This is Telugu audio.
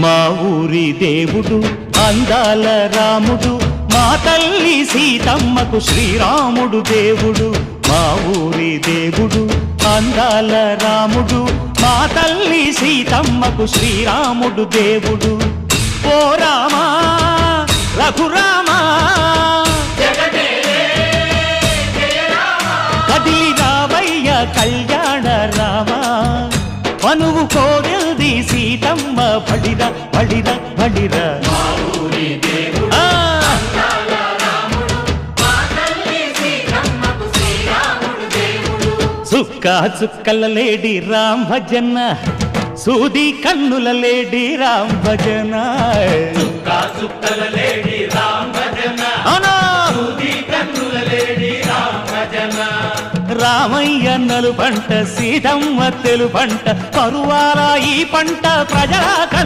మా ఊరి దేవుడు అందాల రాముడు, మా తల్లి సీతమ్మకు శ్రీరాముడు దేవుడు. మా ఊరి దేవుడు అందాల రాముడు, మా తల్లి సీతమ్మకు శ్రీరాముడు దేవుడు. ఓ రామా రఘురామా కదిలి రావయ్య కళ్యాణ రామా, మనువు కోరింది సీతమ్మ బడిరా బడిరా బడిరా. చుక్క చుక్కల లేడి రామ్ భజన, సూది కన్నుల లేడి రామ్ భజన. చుక్కల లేడి రామ్ భజన, సూది కన్నుల లేడి రామ్ భజన. రామయ్య నలు పంట, సీతమ్మ తెలు పంట, పరువాల ఈ పంట ప్రజల